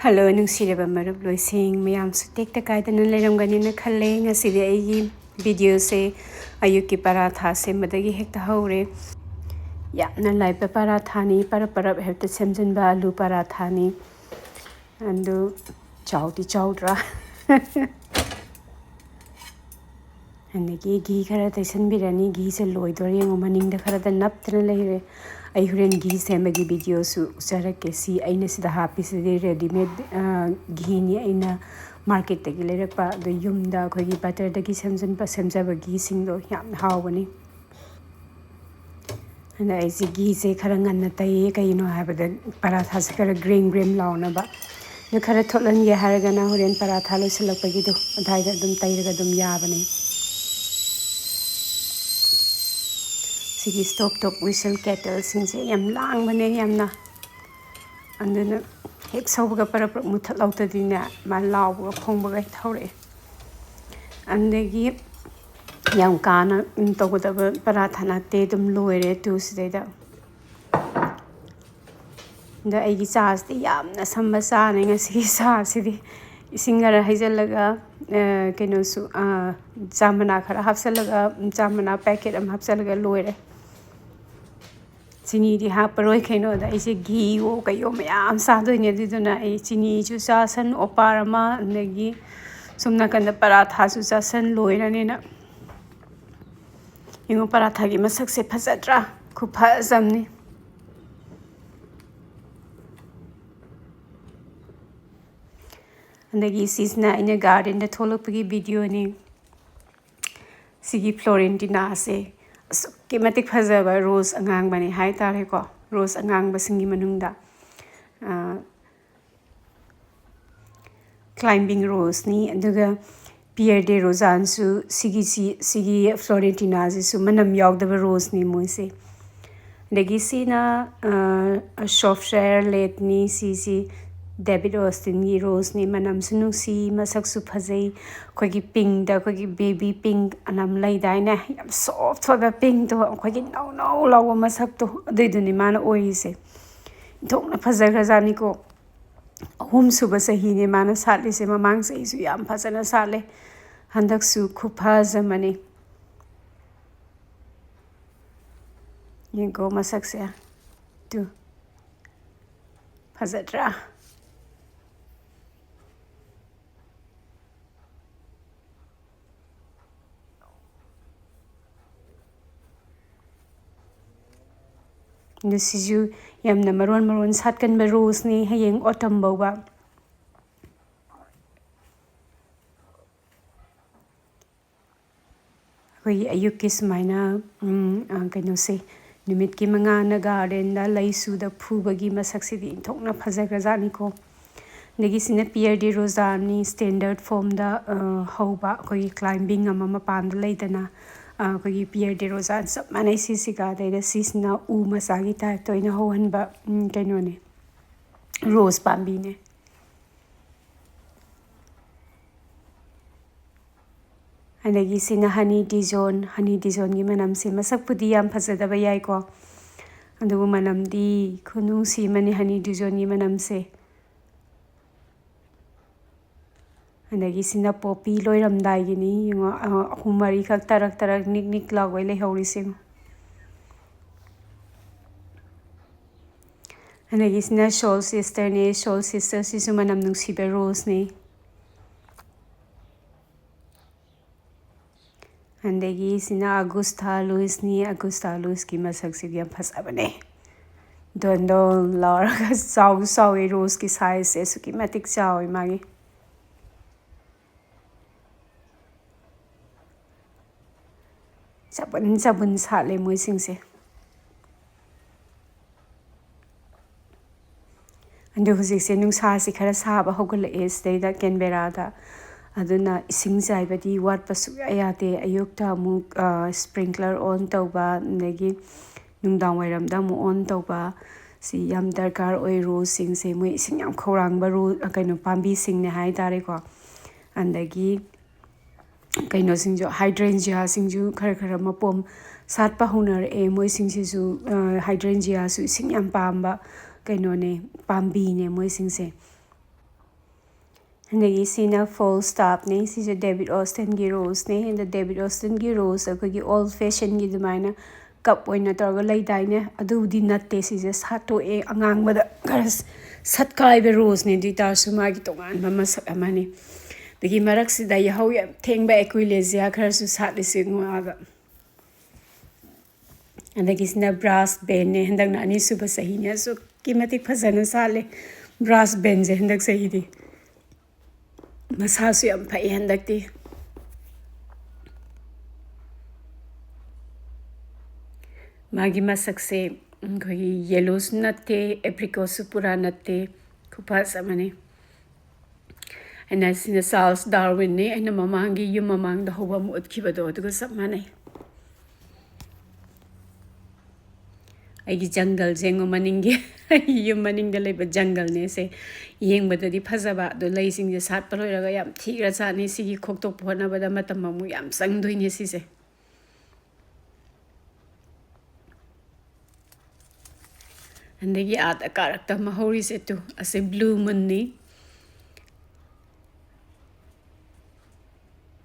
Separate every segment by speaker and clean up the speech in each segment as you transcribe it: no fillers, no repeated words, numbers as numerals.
Speaker 1: Hello, nungsiraba marup loising mayam su tekta kaidana leiramganina khalle ngasidi aigi video se ayuki paratha sembadagi hekta haure yamna laiba paratha ni parap hekta semjinba alu paratha ni andu chawdra andagi ghee khara taisanbirani ghee se loidor yengo maningda khara da naptana leire ai huren ghee sembagi video su usarake si aina sida happy sidi ready made ghee ni aina market tagi leirakpa do yumda khogi butter dagi semjaba ghee singdo yam hawani and I see ghee se khara nganna tai kaino habada paratha se khara green launa ba no khara tholan ye haragana huren paratha lo selakpagi do adhaida dum tairaga dum yabani sigi stop whistle kettle singse yam lang bane yamna anduna hek saubaga para muthat lautadina ma lawba phongbaga thaure andagi yam kana togudaba paratha nakte dum loire tu sidaida da aigi charge ti yamna samba sa ne ngasi sa sidi isingara haijalaga keno su jamana khara hapsalaga jamana packet am hapsalaga loire chini di haparoi khaino da ise ghee o kayo mayam sadoi ne diduna ai chini chu sasan oparama nagi sumna kanda paratha su sasan loirani na ingo paratha gi masak se phajatra khupajamni andagi sisna ina garden da tholopagi video ni sigi florentina se ke matik phajaba rose angang bani hai tare ko rose angang basingi manungda climbing rose ni aduga pierre de rosan su sigi florentina su manam yawdaba rose ni moise dagi sina softshare let ni si David Austin gi rose ni manam sunungsi masak su phajai khogi pink da khogi baby pink anam lai dai na yam soft thoba pink to khogi no lawa masak to adiduni mana oise thokna phajaga jani ko ahum suba sahi ne mana satli se mamang se su yam phajana sale handak su khupajamani yengo masak se tu phajatra Nisiju yamna maron satkan ba rose ni hayeng autumn boba koi ayuki smaina kaino se numit ki manga na garden da laisu da phubagi masaksi di thokna phajaga jani ko negi sina pierre de rosan ni standard form da hoba koi climbing ama mapan da leidana koi pierre de rosan sab manai siga da sisna u masagi type to ina hohanba kaino ne rose pambi ne anagi sina honey dijon gi manam se masak pudi yam phajadaba yai ko andu manam di khunu si mani honey dijon gi manam se anagi sina poppy loiramdai gi ni ngo humari khak tarak nik lagoi le hori sing anagi sina soul sister si su manam nungsiba rose ni andagi sina Augusta Louis ki masak se yam phasabane don lauraga saw rose ki size se su ki matik chaw magi sabun sale moi singse andu hujik se nungsa si khara saba hogala es da Canberra da aduna ising jaibadi wat pasu ayate ayukta mu sprinkler on tauba negi nungdang wairam da mu on tauba si yam darkar oi rose sing se moi ising yam khorang ba ro kaino pambi sing ne hai tare ko andagi kaino singjo hydrangea singju khara mapom satpa hunar moi singsisu hydrangea su ising yam pamba kaino ne pambi ne moi singse ꯑꯗꯒꯤ ꯁꯤꯅ phone ꯁ꯭ꯇꯥꯞꯅꯤ, ꯁꯤꯁꯨ debit ꯑꯣꯁꯇꯟꯒꯤ Roshni. ꯑꯗ debit ꯑꯣꯁꯇꯟꯒꯤ ꯔꯣꯁ ꯑꯩꯈꯣꯏꯒꯤ all ꯐꯦꯁꯟꯒꯤ ꯑꯗꯨꯃꯥꯏꯅ ꯀꯞ ꯑꯣꯏꯅ ꯇꯧꯔꯒ ꯂꯩꯗꯥꯏꯅꯦ, ꯑꯗꯨꯕꯨꯗꯤ ꯅꯠꯇꯦ. ꯁꯤꯁꯦ ꯁꯥꯠꯇꯣꯛꯑꯦ ꯑꯉꯥꯡꯕꯗ ꯈꯔ ꯁꯠꯀꯥꯏꯕ ꯔꯣꯁꯅꯦ, ꯑꯗꯨ ꯑꯣꯏꯇꯥꯔꯁꯨ ꯃꯥꯒꯤ ꯇꯣꯉꯥꯟꯕ ꯃꯁꯛ ꯑꯃꯅꯤ. ꯑꯗꯒꯤ ꯃꯔꯛꯁꯤꯗ ꯌꯥꯍꯧ ꯌꯥꯝ ꯊꯦꯡꯕ ꯑꯦꯀ꯭ꯋꯤꯂꯦꯖꯤꯌꯥ ꯈꯔꯁꯨ ꯁꯥꯠꯂꯤꯁꯦ ꯉꯣꯛꯑꯒ. ꯑꯗꯒꯤꯁꯤꯅ ꯕ꯭ꯔꯥꯁ ꯕꯦꯟꯅꯦ, ꯍꯟꯗꯛꯅ ꯑꯅꯤꯁꯨꯕ ꯆꯍꯤꯅꯦ, ꯑꯁꯨꯛꯀꯤ ꯃꯇꯤꯛ ꯐꯖꯅ ꯁꯥꯠꯂꯦ ꯕ꯭ꯔꯥꯁ ꯕꯦꯟꯁꯦ ꯍꯟꯗꯛ ꯆꯍꯤꯗꯤ. ꯃꯁꯥꯁꯨ ꯌꯥꯝ ꯐꯩ ꯍꯟꯗꯛꯇꯤ. ꯃꯥꯒꯤ ꯃꯁꯛꯁꯦ ꯑꯩꯈꯣꯏꯒꯤ ꯌꯦꯂꯣꯁꯨ ꯅꯠꯇꯦ, ꯑꯦꯄ꯭ꯔꯤꯀꯣꯠꯁꯨ ꯄꯨꯔꯥ ꯅꯠꯇꯦ, ꯈꯨꯐꯖ ꯑꯃꯅꯤ. ꯑꯩꯅ ꯁꯤꯅ ꯆꯥꯔꯜꯁ ꯗꯥꯔꯋꯤꯟꯅꯤ, ꯑꯩꯅ ꯃꯃꯥꯡꯒꯤ ꯌꯨꯝ ꯃꯃꯥꯡꯗ ꯍꯧꯕ ꯑꯃ ꯎꯠꯈꯤꯕꯗꯣ ꯑꯗꯨꯒ ꯆꯞ ꯃꯥꯟꯅꯩ. ꯑꯩꯒꯤ ꯖꯪꯒꯜꯁꯦ ꯌꯦꯡꯉꯣ, ꯃꯅꯤꯡꯒꯤ ꯌꯨꯝ ꯃꯅꯤꯡꯗ ꯂꯩꯕ ꯖꯪꯒꯜꯅꯦ ꯁꯦ. ꯌꯦꯡꯕꯗꯗꯤ ꯐꯖꯕ, ꯑꯗꯣ ꯂꯩꯁꯤꯡꯁꯦ ꯁꯥꯠꯄ ꯂꯣꯏꯔꯒ ꯌꯥꯝ ꯊꯤꯈ꯭ꯔꯖꯥꯠꯅꯤ. ꯁꯤꯒꯤ ꯈꯣꯛꯇꯣꯛꯄ ꯍꯣꯠꯅꯕꯗ ꯃꯇꯝ ꯑꯃꯨꯛ ꯌꯥꯝ ꯆꯪꯗꯣꯏꯅꯦ ꯁꯤꯁꯦ. ꯑꯗꯒꯤ ꯑꯥꯗ ꯀꯥꯔꯛꯇ ꯑꯃ ꯍꯧꯔꯤꯁꯦ ꯇꯨ, ꯑꯁꯤ ꯕ꯭ꯂꯨ ꯃꯨꯟꯅꯤ.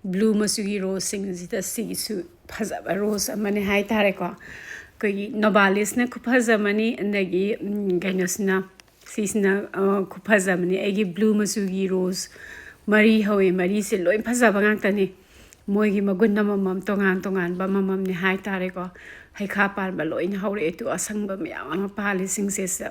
Speaker 1: ꯕ꯭ꯂꯨ ꯃꯆꯨꯒꯤ ꯔꯣꯁꯁꯤꯡꯁꯤꯗ ꯁꯤꯒꯤꯁꯨ ꯐꯖꯕ ꯔꯣꯁ ꯑꯃꯅꯦ ꯍꯥꯏꯇꯥꯔꯦꯀꯣ. ꯑꯩꯈꯣꯏꯒꯤ ꯅꯣꯕꯥꯂꯤꯁꯅ ꯈꯨꯐꯖꯕꯅꯤ. ꯑꯗꯒꯤ ꯀꯩꯅꯣꯁꯤꯅ ꯁꯤꯁꯤꯅ ꯈꯨꯐꯖꯕꯅꯤ. ꯑꯩꯒꯤ ꯕ꯭ꯂꯨ ꯃꯆꯨꯒꯤ ꯔꯣꯁ ꯃꯔꯤ ꯍꯧꯋꯤ, ꯃꯔꯤꯁꯦ ꯂꯣꯏ ꯐꯖꯕ ꯉꯥꯛꯇꯅꯤ. ꯃꯣꯏꯒꯤ ꯃꯒꯨꯟ ꯑꯃꯃꯝ, ꯇꯣꯉꯥꯟ ꯇꯣꯉꯥꯟꯕ ꯑꯃꯃꯝꯅꯤ ꯍꯥꯏꯇꯥꯔꯦꯀꯣ. ꯍꯩꯈꯥ ꯄꯥꯟꯕ ꯂꯣꯏꯅ ꯍꯧꯔꯛꯑꯦ ꯇꯨ, ꯑꯁꯪꯕ ꯃꯌꯥꯝ ꯑꯃ ꯄꯥꯜꯂꯤꯁꯤꯡꯁꯦ ꯁꯤꯗ.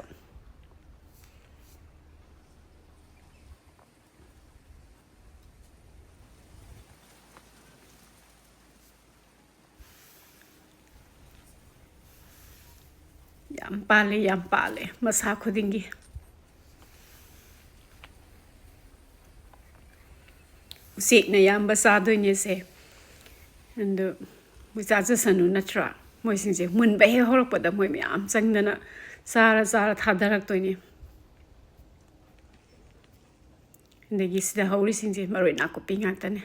Speaker 1: ꯌꯥꯝ ꯄꯥꯜꯂꯦ, ꯌꯥꯝ ꯄꯥꯜꯂꯦ ꯃꯁꯥ ꯈꯨꯗꯤꯡꯒꯤ. ꯎꯆꯦꯛꯅ ꯑꯌꯥꯝꯕ ꯆꯥꯗꯣꯏꯅꯦ ꯁꯦ. ꯑꯗꯨ ꯃꯣꯏ ꯆꯥꯖꯁꯅꯨ ꯅꯠꯇ꯭ꯔꯥ. ꯃꯣꯏꯁꯤꯡꯁꯦ ꯃꯨꯟꯕ ꯍꯦꯛ ꯍꯧꯔꯛꯄꯗ ꯃꯣꯏ ꯃꯌꯥꯝ ꯆꯪꯗꯅ ꯆꯥꯔ ꯆꯥꯔ ꯊꯥꯗꯔꯛꯇꯣꯏꯅꯦ. ꯑꯗꯒꯤ ꯁꯤꯗ ꯍꯧꯔꯤꯁꯤꯡꯁꯦ ꯃꯔꯣꯏ ꯅꯥꯀꯨꯞꯄꯤ ꯉꯥꯛꯇꯅꯦ.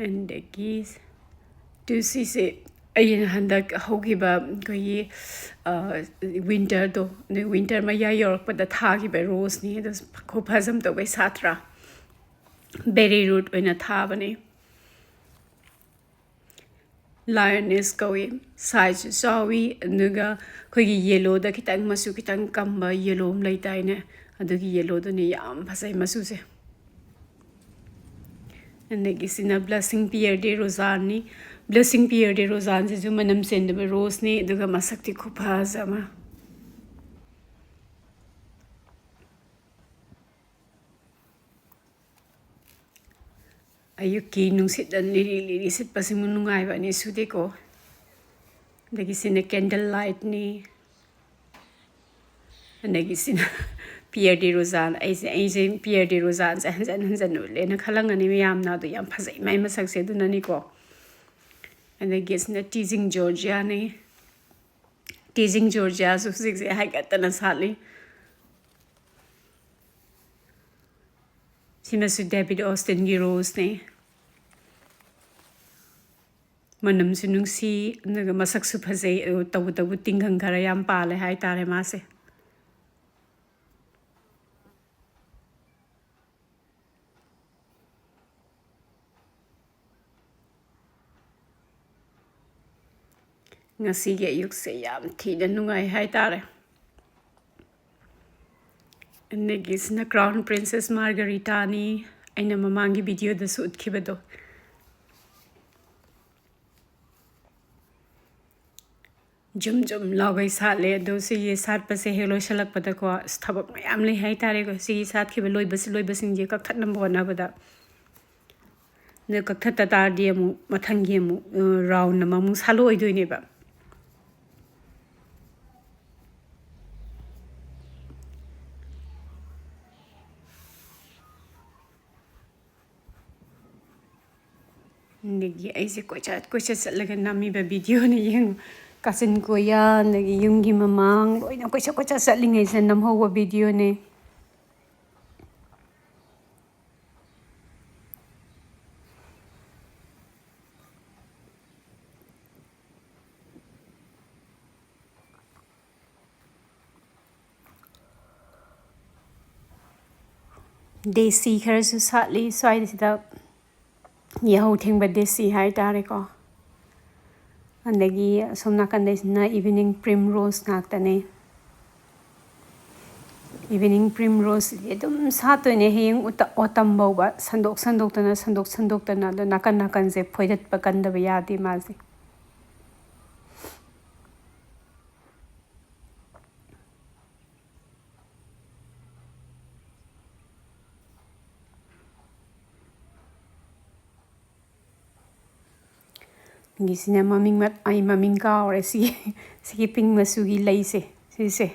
Speaker 1: ꯑꯗꯒꯤ ꯇꯨ ꯁꯤꯁꯦ ꯑꯩꯅ ꯍꯟꯗꯛ ꯍꯧꯈꯤꯕ ꯑꯩꯈꯣꯏꯒꯤ ꯋꯤꯟꯇꯔꯗꯣ, ꯑꯗꯩ ꯋꯤꯟꯇꯔ ꯃꯌꯥꯏ ꯌꯧꯔꯛꯄꯗ ꯊꯥꯈꯤꯕ ꯔꯣꯁꯅꯤ. ꯑꯗꯨ ꯈꯨꯐꯖꯝ ꯇꯧꯕꯩ ꯁꯥꯠꯇ꯭ꯔꯥ. ꯕꯦꯔꯤ ꯔꯨꯠ ꯑꯣꯏꯅ ꯊꯥꯕꯅꯤ. ꯂꯥꯌꯣꯅꯦꯁ ꯀꯧꯏ, ꯁꯥꯏꯖꯁꯨ ꯆꯥꯎꯋꯤ. ꯑꯗꯨꯒ ꯑꯩꯈꯣꯏꯒꯤ ꯌꯦꯂꯣꯗ ꯈꯤꯇꯪ ꯃꯆꯨ ꯈꯤꯇꯪ ꯀꯝꯕ ꯌꯦꯂꯣ ꯑꯃ ꯂꯩꯇꯥꯏꯅꯦ, ꯑꯗꯨꯒꯤ ꯌꯦꯂꯣꯗꯨꯅꯤ ꯌꯥꯝ ꯐꯖꯩ ꯃꯆꯨꯁꯦ. ꯑꯗꯒꯤ ꯁꯤꯅ ꯕ꯭ꯂꯁꯤꯡ ꯄꯤꯌꯔ ꯗꯦ ꯔꯣꯖꯥꯟꯅꯤ. ꯕ꯭ꯂꯁꯤꯡ ꯄꯤꯌꯔ ꯗꯦ ꯔꯣꯖꯥꯟꯁꯤꯁꯨ ꯃꯅꯝ ꯆꯦꯟꯗꯕ ꯔꯣꯁꯅꯤ, ꯑꯗꯨꯒ ꯃꯁꯛꯇꯤ ꯈꯨꯐꯖ ꯑꯃ. ꯑꯌꯨꯛꯀꯤ ꯅꯨꯡꯁꯤꯠ ꯂꯤꯔꯤ ꯂꯤꯔꯤ ꯁꯤꯠꯄꯁꯤꯃꯨꯛ ꯅꯨꯡꯉꯥꯏꯕ ꯑꯅꯤ ꯁꯨꯗꯦꯀꯣ. ꯑꯗꯒꯤ ꯁꯤꯅ ꯀꯦꯟꯗꯜ ꯂꯥꯏꯠꯅꯤ. ꯑꯗꯒꯤ ꯁꯤꯅ ꯄꯤꯌꯔ ꯗꯦ ꯔꯣꯖꯥꯟ. ꯑꯩꯁꯦ ꯄꯤꯌꯔ ꯗꯦ ꯔꯣꯖꯥꯟꯁꯦ ꯍꯟꯖꯟ ꯍꯟꯖꯟ ꯎꯠꯂꯦꯅ ꯈꯜꯂꯝꯒꯅꯤ ꯃꯌꯥꯝꯅ, ꯑꯗꯣ ꯌꯥꯝ ꯐꯖꯩ ꯃꯥꯏ ꯃꯁꯛꯁꯦ, ꯑꯗꯨꯅꯅꯤꯀꯣ. ꯑꯗꯒꯤ ꯁꯤꯅ ꯇꯤꯖꯤꯡ ꯖꯣꯔꯖꯤꯌꯥꯅꯤ. ꯇꯤꯖꯤꯡ ꯖꯣꯔꯖꯤꯌꯥꯁꯨ ꯍꯧꯖꯤꯛꯁꯦ ꯍꯥꯏꯒꯠꯇꯅ ꯁꯥꯠꯂꯤ. ꯁꯤꯃꯁꯨ ꯗꯦꯕꯤꯠ ꯑꯣꯁꯇꯤꯟꯒꯤ ꯔꯣꯁꯅꯤ. ꯃꯅꯝꯁꯨ ꯅꯨꯡꯁꯤ, ꯑꯗꯨꯒ ꯃꯁꯛꯁꯨ ꯐꯖꯩ. ꯇꯧꯕꯇꯕꯨ ꯇꯤꯡꯈꯪ ꯈꯔ ꯌꯥꯝ ꯄꯥꯜꯂꯦ ꯍꯥꯏꯇꯥꯔꯦ ꯃꯥꯁꯦ. ꯉꯁꯤꯒꯤ ꯑꯌꯨꯛꯁꯦ ꯌꯥꯝ ꯊꯤꯅ ꯅꯨꯡꯉꯥꯏ ꯍꯥꯏꯇꯥꯔꯦ. ꯑꯗꯒꯤ ꯁꯤꯅ ꯀ꯭ꯔꯥꯎꯟ ꯄ꯭ꯔꯤꯟꯁꯦꯁ ꯃꯥꯔꯒꯔꯤꯇꯥꯅꯤ, ꯑꯩꯅ ꯃꯃꯥꯡꯒꯤ ꯚꯤꯗꯤꯑꯣꯗꯁꯨ ꯎꯠꯈꯤꯕꯗꯣ. ꯖꯨꯝ ꯖꯨꯝ ꯂꯥꯎꯒꯩ ꯁꯥꯠꯂꯦ. ꯑꯗꯣ ꯁꯤꯒꯤ ꯁꯥꯠꯄꯁꯦ ꯍꯦꯛ ꯂꯣꯏꯁꯤꯜꯂꯛꯄꯗꯀꯣ ꯊꯕꯛ ꯃꯌꯥꯝ ꯂꯩ ꯍꯥꯏꯇꯥꯔꯦꯀꯣ. ꯁꯤꯒꯤ ꯁꯥꯠꯈꯤꯕ ꯂꯣꯏꯕꯁꯤꯡꯁꯦ ꯀꯛꯊꯠꯅꯕ ꯍꯣꯠꯅꯕꯗ. ꯑꯗꯨ ꯀꯛꯊꯠꯇ ꯇꯥꯔꯗꯤ ꯑꯃꯨꯛ ꯃꯊꯪꯒꯤ ꯑꯃꯨꯛ ꯔꯥꯎꯟ ꯑꯃꯃꯨꯛ ꯁꯥꯠꯂꯛꯑꯣꯏꯗꯣꯏꯅꯦꯕ. ꯑꯗꯒꯤ ꯑꯩꯁꯦ ꯀꯣꯏꯆꯠ ꯆꯠꯂꯒ ꯅꯝꯃꯤꯕ ꯚꯤꯗꯤꯑꯣꯅꯤ ꯌꯦꯡꯉꯨ. ꯀꯥꯆꯤꯟ ꯀꯣꯏꯌꯥ, ꯑꯗꯒꯤ ꯌꯨꯝꯒꯤ ꯃꯃꯥꯡ ꯂꯣꯏꯅ ꯀꯣꯏꯆꯠ ꯆꯠꯂꯤꯉꯩꯁꯤꯗ ꯅꯝꯍꯧꯕ ꯚꯤꯗꯤꯑꯣꯅꯤ. ꯗꯦꯁꯤ ꯈꯔꯁꯨ ꯁꯥꯠꯂꯤ ꯁ꯭ꯋꯥꯏꯁꯤꯗ ꯌꯥꯍꯧ ꯊꯦꯡꯕ ꯗꯦꯁꯤ ꯍꯥꯏꯇꯥꯔꯦꯀꯣ ꯑꯗꯒꯤ ꯑꯁꯣꯝ ꯅꯥꯀꯟꯗꯩꯁꯤꯅ ꯏꯚꯤꯅꯤꯡ ꯄ꯭ꯔꯤꯝꯔꯣꯁ ꯉꯥꯛꯇꯅꯦ ꯏꯚꯤꯅꯤꯡ ꯄ꯭ꯔꯤꯝꯔꯣꯁꯁꯤꯗꯤ ꯑꯗꯨꯝ ꯁꯥꯠꯇꯣꯏꯅꯦ ꯍꯌꯦꯡ ꯑꯣꯇꯝ ꯐꯥꯎꯕ ꯁꯟꯗꯣꯛꯇꯅ ꯑꯗꯣ ꯅꯥꯀꯟ ꯅꯥꯀꯟꯁꯦ ꯐꯣꯏꯗꯠꯄ ꯀꯟꯗꯕ ꯌꯥꯗꯦ ꯃꯥꯁꯦ ꯒꯤꯁꯤꯅ ꯑꯩ ꯃꯃꯤꯡ ꯀꯥꯎꯔꯦ ꯁꯤꯒꯤ ꯄꯤꯡ ꯃꯆꯨꯒꯤ ꯂꯩꯁꯦ ꯁꯤꯁꯦ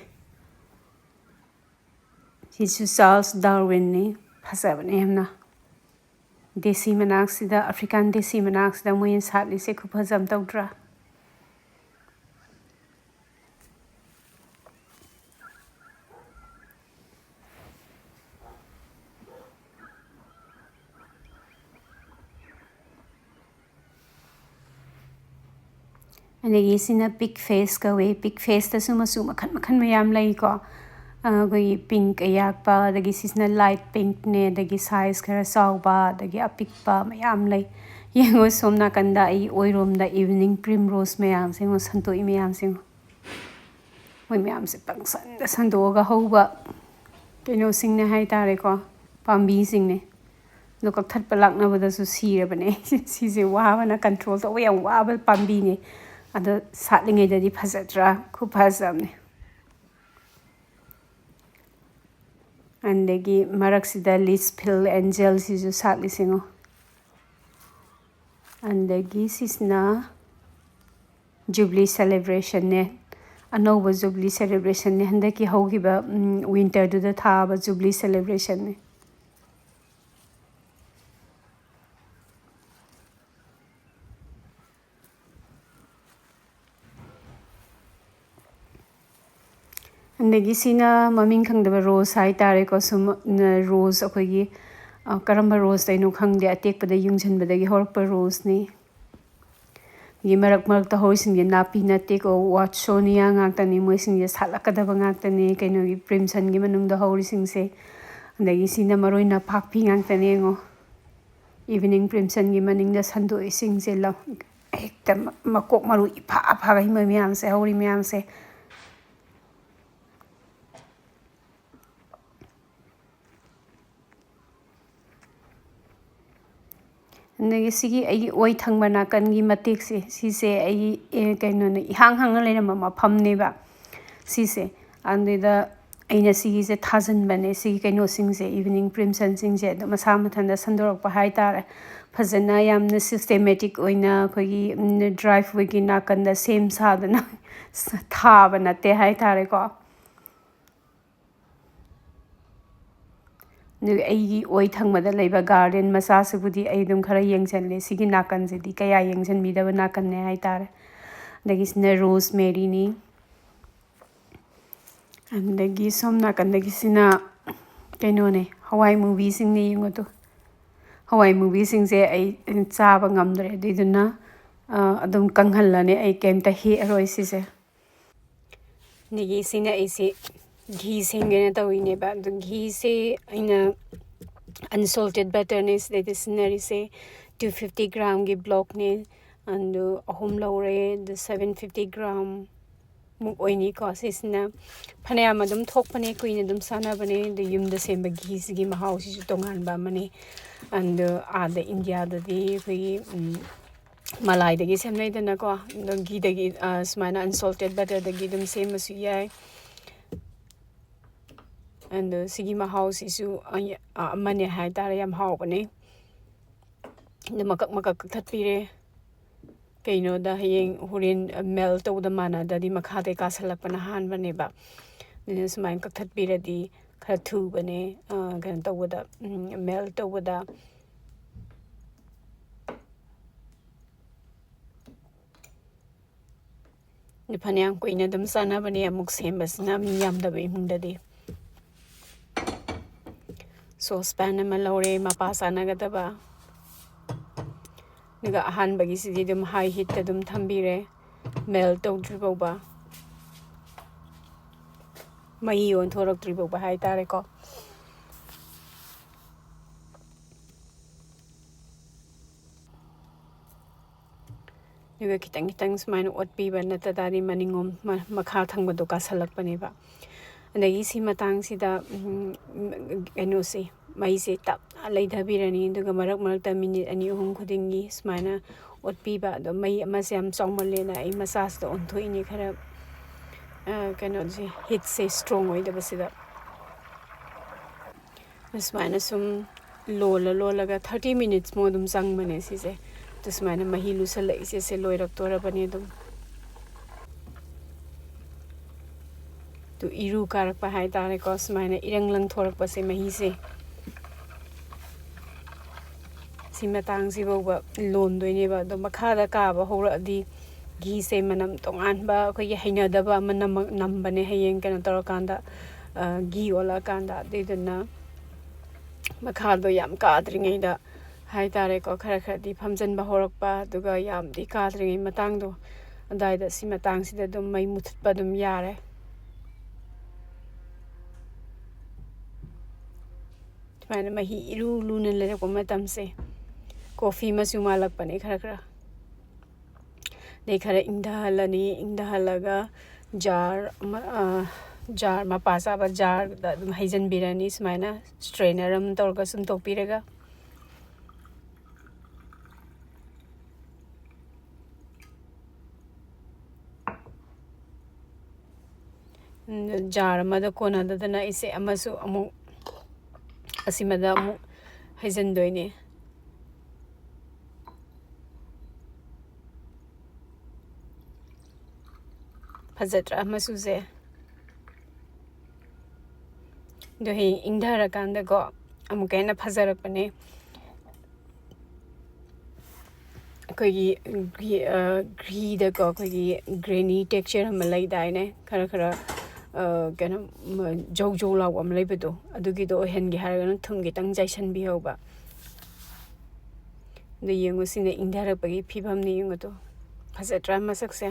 Speaker 1: ꯁꯤꯁꯨ ꯆꯥꯔꯜꯁ ꯗꯥꯔꯋꯤꯟꯅꯤ ꯐꯖꯕꯅꯦ ꯌꯥꯝꯅ ꯗꯦꯁꯤ ꯃꯅꯥꯛꯁꯤꯗ ꯑꯐ꯭ꯔꯤꯀꯥꯟ ꯗꯦꯁꯤ ꯃꯅꯥꯛꯁꯤꯗ ꯃꯣꯏꯅ ꯁꯥꯠꯂꯤꯁꯦ ꯈꯨꯐꯖ ꯑꯃ ꯇꯧꯗ꯭ꯔꯥ ꯑꯗꯒꯤ ꯁꯤꯅ ꯄꯤꯛ ꯐꯦꯁ ꯀꯧꯋꯦ ꯄꯤꯛ ꯐꯦꯁꯇꯁꯨ ꯃꯆꯨ ꯃꯈꯜ ꯃꯈꯜ ꯃꯌꯥꯝ ꯂꯩꯀꯣ ꯑꯩꯈꯣꯏꯒꯤ ꯄꯤꯡꯛ ꯑꯌꯥꯛꯄ ꯑꯗꯒꯤ ꯁꯤꯁꯤꯅ ꯂꯥꯏꯠ ꯄꯤꯡꯛꯅꯦ ꯑꯗꯒꯤ ꯁꯥꯏꯖ ꯈꯔ ꯆꯥꯎꯕ ꯑꯗꯒꯤ ꯑꯄꯤꯛꯄ ꯃꯌꯥꯝ ꯂꯩ ꯌꯦꯡꯉꯣ ꯁꯣꯝ ꯅꯥꯀꯟꯗ ꯑꯩ ꯑꯣꯏꯔꯣꯝꯗ ꯏꯚꯤꯅꯤꯡ ꯄ꯭ꯔꯤꯝꯔꯣꯁ ꯃꯌꯥꯝꯁꯦ ꯌꯦꯡꯉꯣ ꯁꯟꯇꯣꯛꯏ ꯃꯌꯥꯝꯁꯦ ꯃꯣꯏ ꯃꯌꯥꯝꯁꯦ ꯄꯪꯁꯟꯗ ꯁꯟꯗꯣꯛꯑꯒ ꯍꯧꯕ ꯀꯩꯅꯣꯁꯤꯡꯅꯦ ꯍꯥꯏꯇꯥꯔꯦꯀꯣ ꯄꯥꯝꯕꯤꯁꯤꯡꯅꯦ ꯑꯗꯣ ꯀꯛꯊꯠꯄ ꯂꯥꯛꯅꯕꯗꯁꯨ ꯁꯤꯔꯕꯅꯦ ꯁꯤꯁꯦ ꯋꯥꯕꯅ ꯀꯟꯇ꯭ꯔꯣꯜ ꯇꯧꯕ ꯌꯥꯝ ꯋꯥꯕ ꯄꯥꯝꯕꯤꯅꯦ ꯑꯗꯣ ꯁꯥꯠꯂꯤꯉꯩꯗꯗꯤ ꯐꯖꯗ꯭ꯔꯥ ꯈꯨꯐꯖꯕꯅꯦ ꯑꯗꯒꯤ ꯃꯔꯛꯁꯤꯗ ꯂꯤꯁ ꯐꯤꯜ ꯑꯦꯟꯖꯦꯜꯁꯤꯁꯨ ꯁꯥꯠꯂꯤꯁꯤꯉꯣ ꯑꯗꯒꯤ ꯁꯤꯁꯤꯅ ꯖꯨꯕ꯭ꯂꯤ ꯁꯦꯂꯦꯕ꯭ꯔꯦꯁꯟꯅꯦ ꯑꯅꯧꯕ ꯖꯨꯕ꯭ꯂꯤ ꯁꯦꯂꯦꯕ꯭ꯔꯦꯁꯟꯅꯦ ꯍꯟꯗꯛꯀꯤ ꯍꯧꯈꯤꯕ ꯋꯤꯟꯇꯔꯗꯨꯗ ꯊꯥꯕ ꯖꯨꯕ꯭ꯂꯤ ꯁꯦꯂꯦꯕ꯭ꯔꯦꯁꯟꯅꯦ ꯑꯗꯒꯤ ꯁꯤꯅ ꯃꯃꯤꯡ ꯈꯪꯗꯕ ꯔꯣꯁ ꯍꯥꯏꯇꯥꯔꯦꯀꯣ ꯁꯨꯝ ꯔꯣꯁ ꯑꯩꯈꯣꯏꯒꯤ ꯀꯔꯝꯕ ꯔꯣꯁꯇꯩꯅꯣ ꯈꯪꯗꯦ ꯑꯇꯦꯛꯄꯗ ꯌꯨꯡꯁꯤꯟꯕꯗꯒꯤ ꯍꯧꯔꯛꯄ ꯔꯣꯁꯅꯤ ꯃꯔꯛ ꯃꯔꯛꯇ ꯍꯧꯔꯤꯁꯤꯡꯁꯦ ꯅꯥꯄꯤ ꯅꯠꯇꯦꯀꯣ ꯋꯥꯠꯁꯣꯅꯤꯌꯥ ꯉꯥꯛꯇꯅꯤ ꯃꯣꯏꯁꯤꯡꯁꯦ ꯁꯥꯠꯂꯛꯀꯗꯕ ꯉꯥꯛꯇꯅꯤ ꯀꯩꯅꯣꯒꯤ ꯄ꯭ꯔꯤꯝꯁꯟꯒꯤ ꯃꯅꯨꯡꯗ ꯍꯧꯔꯤꯁꯤꯡꯁꯦ ꯑꯗꯒꯤ ꯁꯤꯅ ꯃꯔꯣꯏ ꯅꯄꯥꯛꯄꯤ ꯉꯥꯛꯇꯅꯦ ꯌꯦꯡꯉꯣ ꯏꯚꯤꯅꯤꯡ ꯄ꯭ꯔꯤꯝꯁꯟꯒꯤ ꯃꯅꯤꯡꯗ ꯁꯟꯗꯣꯛꯏꯁꯤꯡꯁꯦ ꯍꯦꯛꯇ ꯃꯀꯣꯛ ꯃꯔꯨ ꯏꯐꯥ ꯐꯥꯒꯩ ꯃꯌꯥꯝꯁꯦ ꯍꯧꯔꯤ ꯃꯌꯥꯝꯁꯦ ꯑꯗꯒꯤ ꯁꯤꯒꯤ ꯑꯩꯒꯤ ꯑꯣꯏ ꯊꯪꯕ ꯅꯥꯀꯟꯒꯤ ꯃꯇꯦꯛꯁꯦ ꯁꯤꯁꯦ ꯑꯩꯒꯤ ꯀꯩꯅꯣꯅꯦ ꯏꯍꯥꯡ ꯍꯥꯡꯅ ꯂꯩꯔꯝꯕ ꯃꯐꯝꯅꯦꯕ ꯁꯤꯁꯦ ꯑꯗꯨꯗ ꯑꯩꯅ ꯁꯤꯒꯤꯁꯦ ꯊꯥꯖꯤꯟꯕꯅꯦ ꯁꯤꯒꯤ ꯀꯩꯅꯣꯁꯤꯡꯁꯦ ꯏꯚꯤꯅꯤꯡ ꯄ꯭ꯔꯤꯝꯁꯟꯁꯤꯡꯁꯦ ꯑꯗꯣ ꯃꯁꯥ ꯃꯊꯟꯇ ꯁꯟꯗꯣꯔꯛꯄ ꯍꯥꯏꯇꯥꯔꯦ ꯐꯖꯅ ꯌꯥꯝꯅ ꯁꯤꯁꯇꯦꯃꯦꯇꯤꯛ ꯑꯣꯏꯅ ꯑꯩꯈꯣꯏꯒꯤ ꯗ꯭ꯔꯥꯏ ꯐ꯭ꯔꯨꯏꯠꯀꯤ ꯅꯥꯀꯟꯗ ꯁꯦꯝ ꯁꯥꯗꯅ ꯊꯥꯕ ꯅꯠꯇꯦ ꯍꯥꯏꯇꯥꯔꯦꯀꯣ ꯑꯗꯨꯒ ꯑꯩꯒꯤ ꯑꯣꯏ ꯊꯪꯕꯗ ꯂꯩꯕ ꯒꯥꯔꯗꯦꯟ ꯃꯆꯥꯁꯤꯕꯨꯗꯤ ꯑꯩ ꯑꯗꯨꯝ ꯈꯔ ꯌꯦꯡꯁꯤꯜꯂꯦ ꯁꯤꯒꯤ ꯅꯥꯀꯟꯁꯤꯗꯤ ꯀꯌꯥ ꯌꯦꯡꯁꯤꯟꯕꯤꯗꯕ ꯅꯥꯀꯟꯅꯦ ꯍꯥꯏꯇꯥꯔꯦ ꯑꯗꯒꯤ ꯁꯤꯅ ꯔꯣꯁ ꯃꯦꯔꯤꯅꯤ ꯑꯗꯒꯤ ꯁꯣꯝ ꯅꯥꯀꯟꯗꯒꯤꯁꯤꯅ ꯀꯩꯅꯣꯅꯦ ꯍꯋꯥꯏ ꯃꯨꯕꯤꯁꯤꯡꯅꯦ ꯌꯦꯡꯉꯣꯗꯣ ꯍꯋꯥꯏ ꯃꯨꯕꯤꯁꯤꯡꯁꯦ ꯑꯩ ꯆꯥꯕ ꯉꯝꯗ꯭ꯔꯦ ꯑꯗꯨꯏꯗꯨꯅ ꯑꯗꯨꯝ ꯀꯪꯍꯜꯂꯅꯤ ꯑꯩ ꯀꯩꯝꯇ ꯍꯦꯛꯑꯔꯣꯏ ꯁꯤꯁꯦ ꯑꯗꯒꯤ ꯁꯤꯅ ꯑꯩꯁꯦ ꯘꯤ ꯁꯦꯝꯒꯦꯅ ꯇꯧꯔꯤꯅꯦꯕ ꯑꯗꯨ ꯘꯤꯁꯦ ꯑꯩꯅ ꯑꯟꯁꯣꯜꯇꯦꯠ ꯕꯇꯔꯅꯦ ꯁꯤꯗꯩꯗ ꯁꯤꯖꯤꯟꯅꯔꯤꯁꯦ 250 ꯒ꯭ꯔꯥꯝꯒꯤ ꯕ꯭ꯂꯣꯛꯅꯦ ꯑꯗꯨ 3 ꯂꯧꯔꯦ ꯑꯗꯨ 750 ꯒ꯭ꯔꯥꯝ ꯃꯨꯛ ꯑꯣꯏꯅꯤꯀꯣ ꯁꯤꯁꯤꯅ ꯐꯅꯌꯥꯝ ꯑꯗꯨꯝ ꯊꯣꯛꯄꯅꯦ ꯀꯨꯏꯅ ꯑꯗꯨꯝ ꯆꯥꯅꯕꯅꯦ ꯑꯗꯨ ꯌꯨꯝꯗ ꯁꯦꯝꯕ ꯘꯤꯁꯤꯒꯤ ꯃꯍꯥꯎꯁꯤꯁꯨ ꯇꯣꯉꯥꯟꯕ ꯑꯃꯅꯤ ꯑꯗꯨ ꯑꯥꯗ ꯏꯟꯗꯤꯌꯥꯗꯗꯤ ꯑꯩꯈꯣꯏꯒꯤ ꯃꯂꯥꯏꯗꯒꯤ ꯁꯦꯝꯅꯩꯗꯅꯀꯣ ꯑꯗꯣ ꯘꯤꯗꯒꯤ ꯁꯨꯃꯥꯏꯅ ꯑꯟꯁꯣꯜꯇꯦꯠ ꯕꯇꯔꯗꯒꯤ ꯑꯗꯨꯝ ꯁꯦꯝꯕꯁꯨ ꯌꯥꯏ ꯑꯗꯣ ꯁꯤꯒꯤ ꯃꯍꯥꯎꯁꯤꯁꯨ ꯑꯃꯅꯦ ꯍꯥꯏꯇꯥꯔꯦ ꯌꯥꯝ ꯍꯥꯎꯕꯅꯦ ꯑꯗꯨ ꯃꯀꯛ ꯃꯀꯛ ꯀꯛꯊꯠꯄꯤꯔꯦ ꯀꯩꯅꯣꯗ ꯍꯌꯦꯡ ꯍꯣꯔꯦꯟ ꯃꯦꯜ ꯇꯧꯕꯗ ꯃꯥꯟꯅꯗ꯭ꯔꯗꯤ ꯃꯈꯥꯗꯩ ꯀꯥꯁꯜꯂꯛꯄꯅ ꯍꯥꯟꯕꯅꯦꯕ ꯑꯗꯨꯅ ꯁꯨꯃꯥꯏꯅ ꯀꯛꯊꯠꯄꯤꯔꯗꯤ ꯈꯔ ꯊꯨꯕꯅꯦ ꯀꯩꯅꯣ ꯇꯧꯕꯗ ꯃꯦꯜ ꯇꯧꯕꯗ ꯐꯅꯌꯥꯝ ꯀꯨꯏꯅ ꯑꯗꯨꯝ ꯆꯥꯅꯕꯅꯦ ꯑꯃꯨꯛ ꯁꯦꯝꯕꯁꯤꯅ ꯃꯤ ꯌꯥꯝꯗꯕ ꯏꯃꯨꯡꯗꯗꯤ ꯁꯣꯁꯄꯦꯟ ꯑꯃ ꯂꯧꯔꯦ ꯃꯄꯥ ꯆꯥꯟꯅꯒꯗꯕ ꯑꯗꯨꯒ ꯑꯍꯥꯟꯕꯒꯤꯁꯤꯗꯤ ꯑꯗꯨꯝ ꯍꯥꯏ ꯍꯤꯠꯇ ꯑꯗꯨꯝ ꯊꯝꯕꯤꯔꯦ ꯃꯦꯜ ꯇꯧꯗ꯭ꯔꯤ ꯐꯥꯎꯕ ꯃꯍꯤ ꯑꯣꯟꯊꯣꯔꯛꯇ꯭ꯔꯤ ꯐꯥꯎꯕ ꯍꯥꯏꯇꯥꯔꯦꯀꯣ ꯑꯗꯨꯒ ꯈꯤꯇꯪ ꯈꯤꯇꯪ ꯁꯨꯃꯥꯏꯅ ꯑꯣꯠꯄꯤꯕ ꯅꯠꯇ꯭ꯔꯗꯤ ꯃꯅꯤꯡꯂꯣꯝ ꯃꯈꯥ ꯊꯪꯕꯗꯣ ꯀꯥꯁꯜꯂꯛꯄꯅꯦꯕ ꯑꯗꯒꯤ ꯁꯤ ꯃꯇꯥꯡꯁꯤꯗ ꯀꯩꯅꯣꯁꯦ ꯃꯩꯁꯦ ꯇꯞꯅ ꯂꯩꯊꯕꯤꯔꯅꯤ ꯑꯗꯨꯒ ꯃꯔꯛꯇ ꯃꯤꯅꯤꯠ 2-3 ꯈꯨꯗꯤꯡꯒꯤ ꯁꯨꯃꯥꯏꯅ ꯑꯣꯠꯄꯤꯕ ꯑꯗꯣ ꯃꯩ ꯑꯃꯁꯦ ꯌꯥꯝ ꯆꯥꯎꯃꯜꯂꯦꯅ ꯑꯩ ꯃꯆꯥꯁꯤꯗ ꯑꯣꯟꯊꯣꯛꯏꯅꯤ ꯈꯔ ꯀꯩꯅꯣꯁꯦ ꯍꯤꯠꯁꯦ ꯁ꯭ꯇ꯭ꯔꯣꯡ ꯑꯣꯏꯗꯕꯁꯤꯗ ꯁꯨꯃꯥꯏꯅ ꯁꯨꯝ ꯂꯣꯜꯂꯒ 30 ꯃꯤꯅꯤꯠꯁꯃꯨꯛ ꯑꯗꯨꯝ ꯆꯪꯕꯅꯦ ꯁꯤꯁꯦ ꯑꯗꯨ ꯁꯨꯃꯥꯏꯅ ꯃꯍꯤ ꯂꯨꯁꯜꯂꯛꯏꯁꯦ ꯁꯤ ꯂꯣꯏꯔꯛꯇꯣꯔꯕꯅꯤ ꯑꯗꯨꯝ ꯑꯗꯨ ꯏꯔꯨ ꯀꯥꯔꯛꯄ ꯍꯥꯏꯇꯥꯔꯦꯀꯣ ꯁꯨꯃꯥꯏꯅ ꯏꯔꯪ ꯂꯪꯊꯣꯔꯛꯄꯁꯦ ꯃꯍꯤꯁꯦ ꯁꯤ ꯃꯇꯥꯡꯁꯤꯐꯥꯎꯕ ꯂꯣꯟꯗꯣꯏꯅꯦꯕ ꯑꯗꯣ ꯃꯈꯥꯗ ꯀꯥꯕ ꯍꯧꯔꯛꯑꯗꯤ ꯘꯤꯁꯦ ꯃꯅꯝ ꯇꯣꯉꯥꯟꯕ ꯑꯩꯈꯣꯏꯒꯤ ꯍꯩꯅꯗꯕ ꯑꯃ ꯅꯝꯕꯅꯦ ꯍꯌꯦꯡ ꯀꯩꯅꯣ ꯇꯧꯔꯀꯥꯟꯗ ꯘꯤ ꯑꯣꯜꯂꯛꯑꯀꯥꯟꯗ ꯑꯗꯨꯏꯗꯨꯅ ꯃꯈꯥꯗꯣ ꯌꯥꯝ ꯀꯥꯗ꯭ꯔꯤꯉꯩꯗ ꯍꯥꯏꯇꯥꯔꯦꯀꯣ ꯈꯔꯗꯤ ꯐꯝꯖꯤꯟꯕ ꯍꯧꯔꯛꯄ ꯑꯗꯨꯒ ꯌꯥꯝꯗꯤ ꯀꯥꯗ꯭ꯔꯤꯉꯩ ꯃꯇꯥꯡꯗꯣ ꯑꯗꯨꯋꯥꯏꯗ ꯁꯤ ꯃꯇꯥꯡꯁꯤꯗ ꯑꯗꯨꯝ ꯃꯩ ꯃꯨꯊꯠꯄ ꯑꯗꯨꯝ ꯌꯥꯔꯦ ꯁꯨꯃꯥꯏꯅ ꯃꯍꯤ ꯏꯔꯨ ꯂꯨꯅ ꯂꯩꯔꯛꯄ ꯃꯇꯝꯁꯦ ꯀꯣꯐꯤ ꯃꯆꯨ ꯃꯥꯜꯂꯛꯄꯅꯦ ꯈꯔ ꯑꯗꯩ ꯈꯔ ꯏꯪꯊꯍꯜꯂꯒ ꯖꯥꯔ ꯃꯄꯥ ꯆꯥꯕ ꯖꯥꯔꯗ ꯑꯗꯨꯝ ꯍꯩꯖꯤꯟꯕꯤꯔꯅꯤ ꯁꯨꯃꯥꯏꯅ ꯁ꯭ꯇ꯭ꯔꯦꯅꯔ ꯑꯃ ꯇꯧꯔꯒ ꯁꯨꯝ ꯇꯣꯛꯄꯤꯔꯒ ꯖꯥꯔ ꯑꯃꯗ ꯀꯣꯟꯅꯗꯗꯅ ꯑꯩꯁꯦ ꯑꯃꯨꯛ ꯑꯁꯤꯃꯗ ꯑꯃꯨꯛ ꯍꯩꯖꯤꯟꯗꯣꯏꯅꯦ ꯐꯖꯗ꯭ꯔꯥ ꯃꯆꯨꯁꯦ ꯑꯗꯣ ꯍꯌꯦꯡ ꯏꯪꯊꯔꯀꯥꯟꯗꯀꯣ ꯑꯃꯨꯛꯀ ꯍꯦꯟꯅ ꯐꯖꯔꯛꯄꯅꯦ ꯑꯩꯈꯣꯏꯒꯤ ꯘꯤꯗꯀꯣ ꯑꯩꯈꯣꯏꯒꯤ ꯒ꯭ꯔꯦꯅꯤ ꯇꯦꯛꯆꯔ ꯑꯃ ꯂꯩꯗꯥꯏꯅꯦ ꯈꯔ ꯀꯩꯅꯣ ꯖꯧ ꯂꯥꯎꯕ ꯑꯃ ꯂꯩꯕꯗꯣ ꯑꯗꯨꯒꯤꯗꯣ ꯑꯣꯏꯍꯟꯒꯦ ꯍꯥꯏꯔꯒꯅ ꯊꯨꯝ ꯈꯤꯇꯪ ꯆꯥꯏꯁꯟꯕꯤꯍꯧꯕ ꯑꯗꯣ ꯌꯦꯡꯉꯨ ꯁꯤꯅ ꯏꯪꯊꯔꯛꯄꯒꯤ ꯐꯤꯕꯝꯅꯤ ꯌꯦꯡꯉꯨꯗꯣ ꯐꯖꯗ꯭ꯔꯥ ꯃꯁꯛꯁꯦ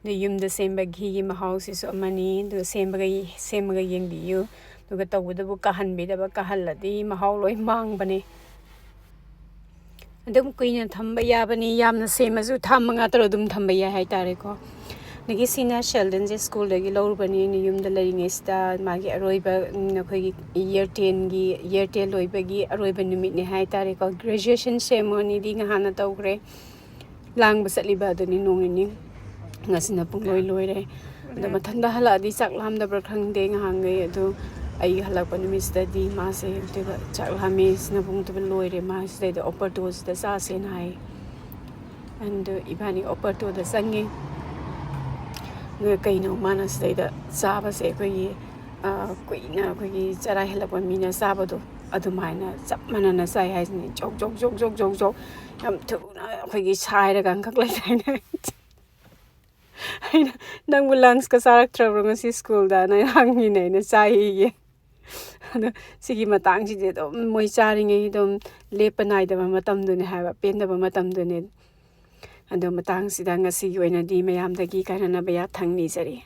Speaker 1: ꯑꯗꯨ ꯌꯨꯝꯗ ꯁꯦꯝꯕ ꯘꯤꯒꯤ ꯃꯍꯥꯎꯁꯤꯁꯨ ꯑꯃꯅꯤ ꯑꯗꯨꯒ ꯁꯦꯝꯃꯒ ꯌꯦꯡꯕꯤꯌꯨ ꯑꯗꯨꯒ ꯇꯧꯕꯗꯕꯨ ꯀꯥꯍꯜꯂꯗꯤ ꯃꯍꯥꯎ ꯂꯣꯏ ꯃꯥꯡꯕꯅꯦ ꯑꯗꯨꯝ ꯀꯨꯏꯅ ꯊꯝꯕ ꯌꯥꯕꯅꯤ ꯌꯥꯝꯅ ꯁꯦꯝꯃꯁꯨ ꯊꯥ 5 ꯑꯗꯨꯝ ꯊꯝꯕ ꯌꯥꯏ ꯍꯥꯏꯇꯥꯔꯦꯀꯣ ꯑꯗꯒꯤ ꯁꯤꯅ ꯁꯦꯜꯗꯟꯁꯦ ꯁ꯭ꯀꯨꯜꯗꯒꯤ ꯂꯧꯔꯨꯕꯅꯤ ꯑꯩꯅ ꯌꯨꯝꯗ ꯂꯩꯔꯤꯉꯩꯁꯤꯗ ꯃꯥꯒꯤ ꯑꯔꯣꯏꯕ ꯑꯩꯈꯣꯏꯒꯤ ꯏꯌꯔ 10 ꯂꯣꯏꯕꯒꯤ ꯑꯔꯣꯏꯕ ꯅꯨꯃꯤꯠꯅꯦ ꯍꯥꯏꯇꯥꯔꯦꯀꯣ ꯒ꯭ꯔꯦꯖꯨꯑꯦꯁꯟ ꯁꯦꯔꯦꯃꯣꯅꯤꯗꯤ ꯉꯍꯥꯟꯅ ꯇꯧꯈ꯭ꯔꯦ ꯂꯥꯡꯕ ꯆꯠꯂꯤꯕ ꯑꯗꯨꯅꯤ ꯅꯣꯡ ꯅꯤꯅꯤ ꯉꯁꯤꯅ ꯄꯨꯡꯂꯣꯏ ꯂꯣꯏꯔꯦ ꯑꯗꯣ ꯃꯊꯟꯇ ꯍꯜꯂꯛꯑꯗꯤ ꯆꯥꯛ ꯂꯥꯝꯗꯕ꯭ꯔꯥ ꯈꯪꯗꯦ ꯉꯍꯥꯟꯈꯩ ꯑꯗꯣ ꯑꯩ ꯍꯜꯂꯛꯄ ꯅꯨꯃꯤꯠꯁꯤꯗꯗꯤ ꯃꯥꯁꯦ ꯑꯗꯨꯒ ꯆꯥꯛ ꯂꯥꯝꯃꯦ ꯁꯤꯅ ꯄꯨꯡ ꯂꯣꯏꯔꯦ ꯃꯥꯁꯤꯗꯩꯗ ꯑꯣꯄꯔꯇꯣꯁꯤꯗ ꯆꯥꯁꯦꯅ ꯍꯥꯏ ꯑꯗꯣ ꯏꯕꯥꯅꯤ ꯑꯣꯄꯔꯇꯣꯗ ꯆꯪꯉꯦ ꯑꯗꯨꯒ ꯀꯩꯅꯣ ꯃꯥꯅ ꯁꯤꯗꯩꯗ ꯆꯥꯕꯁꯦ ꯑꯩꯈꯣꯏꯒꯤ ꯀꯨꯏꯅ ꯑꯩꯈꯣꯏꯒꯤ ꯆꯔꯥ ꯍꯦꯜꯂꯛꯄ ꯃꯤꯅ ꯆꯥꯕꯗꯣ ꯑꯗꯨꯃꯥꯏꯅ ꯆꯞ ꯃꯥꯟꯅꯅ ꯆꯥꯏ ꯍꯥꯏꯁꯤꯅꯤ ꯖꯧ ꯌꯥꯝ ꯊꯨꯅ ꯑꯩꯈꯣꯏꯒꯤ ꯁꯥꯏꯔꯒ ꯈꯛ ꯂꯩꯗꯥꯏꯅꯦ ꯑꯩꯅ ꯅꯪꯕꯨ ꯂꯟꯁꯀ ꯆꯥꯔꯛꯇ꯭ꯔꯕ꯭ꯔꯣ ꯉꯁꯤ ꯁ꯭ꯀꯨꯜꯗ ꯅ ꯍꯪꯉꯤꯅꯦ ꯑꯩꯅ ꯆꯥꯏꯌꯦ ꯑꯗꯣ ꯁꯤꯒꯤ ꯃꯇꯥꯡꯁꯤꯗꯤ ꯑꯗꯨꯝ ꯃꯣꯏ ꯆꯥꯔꯤꯉꯩ ꯑꯗꯨꯝ ꯂꯦꯞꯄ ꯅꯥꯏꯗꯕ ꯃꯇꯝꯗꯨꯅꯦ ꯍꯥꯏꯕ ꯄꯦꯟꯗꯕ ꯃꯇꯝꯗꯨꯅꯦ ꯑꯗꯣ ꯃꯇꯥꯡꯁꯤꯗ ꯉꯁꯤꯒꯤ ꯑꯣꯏꯅꯗꯤ ꯃꯌꯥꯝꯗꯒꯤ ꯀꯥꯏꯅꯅꯕ ꯌꯥꯊꯪ ꯅꯤꯖꯔꯤ